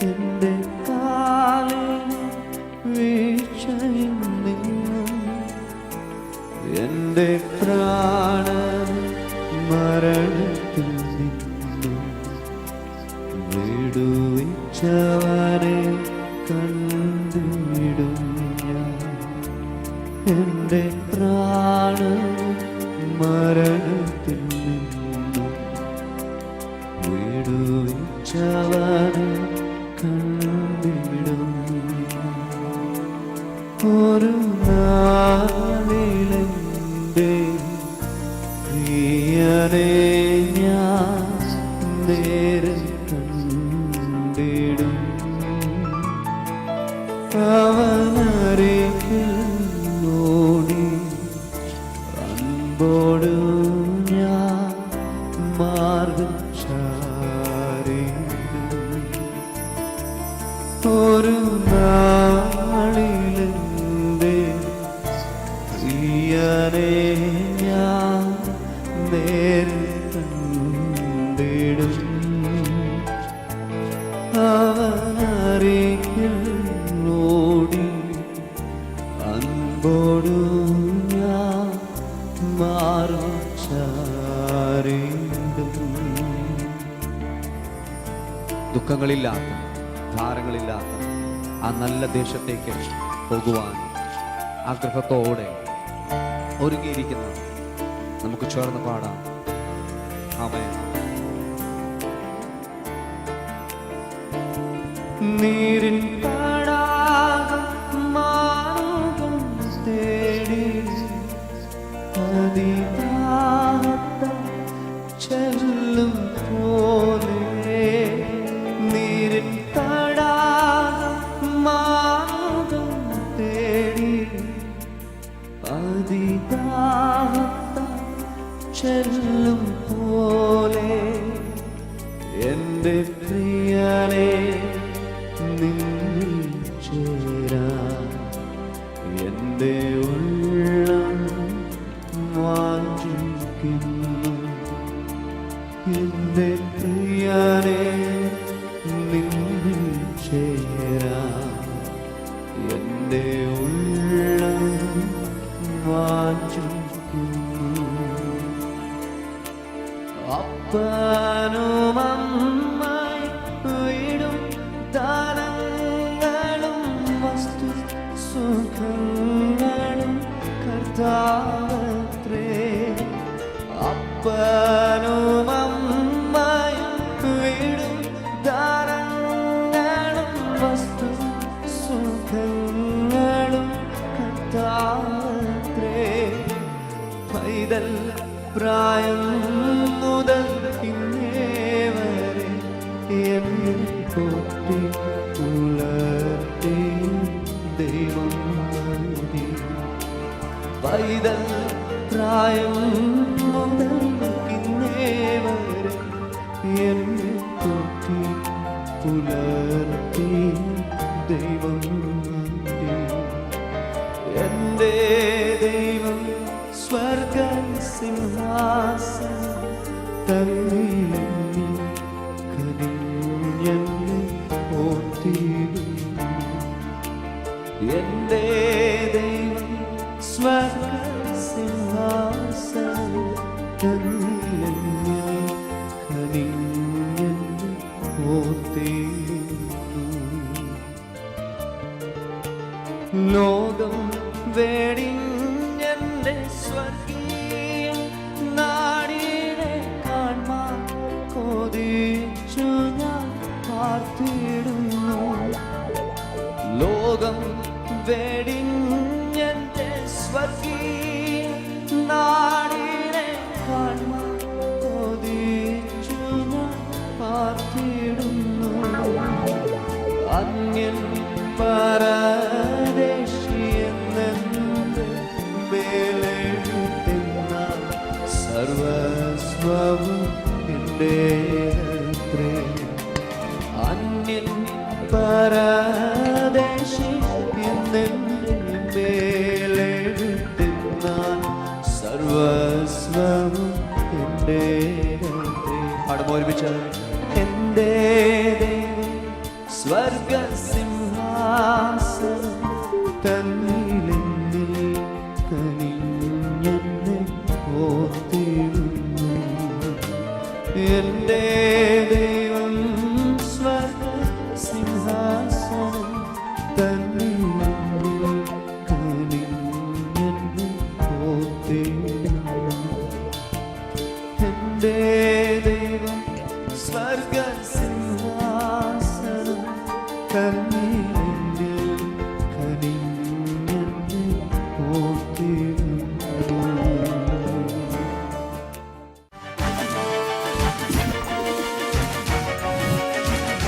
എൻ്റെ കാലിന് വീഴ്ചയിൽ നിന്നും എൻ്റെ പ്രാണൻ മരണത്തിൽ നിന്നും വിടുവിച്ചവനെ കണ്ടിടും ഞാൻ. എൻ്റെ പ്രാണൻ മരണത്തിൽ നിന്നും വിടുവിച്ചവനെ കണ്ടിടും. ഒരു നാളിലെൻ്റെ പ്രിയനെ ഞാൻ നേരെ കണ്ടിടും. അവനരികിൽ ഓടി അൻപോടു ഞാൻ മാർഗം ചാരിടും. ഒരു നാളിലെൻ്റെ പ്രിയനെ ഞാൻ നേരെ കണ്ടിടും. അവനരികിൽ ഓടി അൻപോടു ഞാൻ മാർഗം ചാരിടും. ദുഃഖങ്ങളില്ലാത്ത, ഭാരങ്ങളില്ലാത്ത ആ നല്ല ദേശത്തേക്ക് പോകുവാൻ ആഗ്രഹത്തോടെ ഒരുങ്ങിയിരിക്കുന്ന നമുക്ക് ചേർന്ന് പാടാം. ആമേൻ. നീരിൻ തടാകം മാർഗം തേടി അതിദാഹത്താൽ ചെല്ലും പോലെ, നീരിൻ തടാകം മാർഗം തേടി അതിദാഹത്താൽ ചെല്ലും പോലെ എൻ്റെ പ്രിയനെ നിന്നിൽ ചേരാൻ എൻ്റെ ഉള്ളം വാഞ്ചിക്കുന്നു. എൻ്റെ പ്രിയനെ നിന്നിൽ ചേരാൻ എൻ്റെ ഉള്ളം വാഞ്ചിക്കുന്നു. അപ്പനും അമ്മയും വീടും ദാനങ്ങളും വസ്തു സുഖങ്ങളും കർത്താവത്രേ. അപ്പനും അമ്മയും വീടും ദാനങ്ങളും വസ്തു സുഖങ്ങളും കർത്താവത്രേ. പൈതൽ പ്രായം മുതൽ ഇന്നേ വരെ എന്നെ പോറ്റി പുലർത്തി ദൈവം നൽകി. പൈതൽ പ്രായം മുതൽ ഇന്നേ വരെ എന്നെ പോറ്റി പുലർത്തി ദൈവം നൽകി. എൻ്റെ ദൈവം സ്വർഗ സിംഹാസനം തന്നിലെന്നിൽ കനിഞ്ഞെന്നെ പോറ്റിയിടുന്നു. എൻ്റെ ദൈവം സ്വർഗ സിംഹാസനം തന്നിലെന്നിൽ കനിഞ്ഞെന്നെ പോറ്റിയിടുന്നു. ലോകം വെടിഞ്ഞെൻ്റെ സ്വർഗീയ നാടിനെ കാൺമാൻ കൊതിച്ചു ഞാൻ പാർത്തിടുന്നു. ലോകം വെടിഞ്ഞെൻ്റെ സ്വർഗീയ നാടിനെ കാൺമാൻ കൊതിച്ചു ഞാൻ പാർത്തിടുന്നു. അന്യൻ പരദേശിയെന്നെൻ്റെ മേലെഴുതുന്ന സർവസ്വവും എൻ്റേതത്രേ. അന്യൻ പരദേശി എന്നെൻ്റെ മേലെഴുതുന്ന സർവസ്വവും എൻ്റേതത്രേ. പാടുമ്പോൾ ഒരുമിച്ച് എൻ്റെ ദൈവം സ്വർഗസിംഹാസനം തന്നിലെന്നിൽ കനിഞ്ഞെന്നെ ഓർത്തിടുന്നു. എൻ്റെ ദൈവം സ്വർഗസിംഹാസനം തന്നിലെന്നിൽ കനിഞ്ഞെന്നെ ഓർത്തിടുന്നു. എൻ്റെ ദൈവം സ്വർഗസിംഹാസനം തന്നിൽ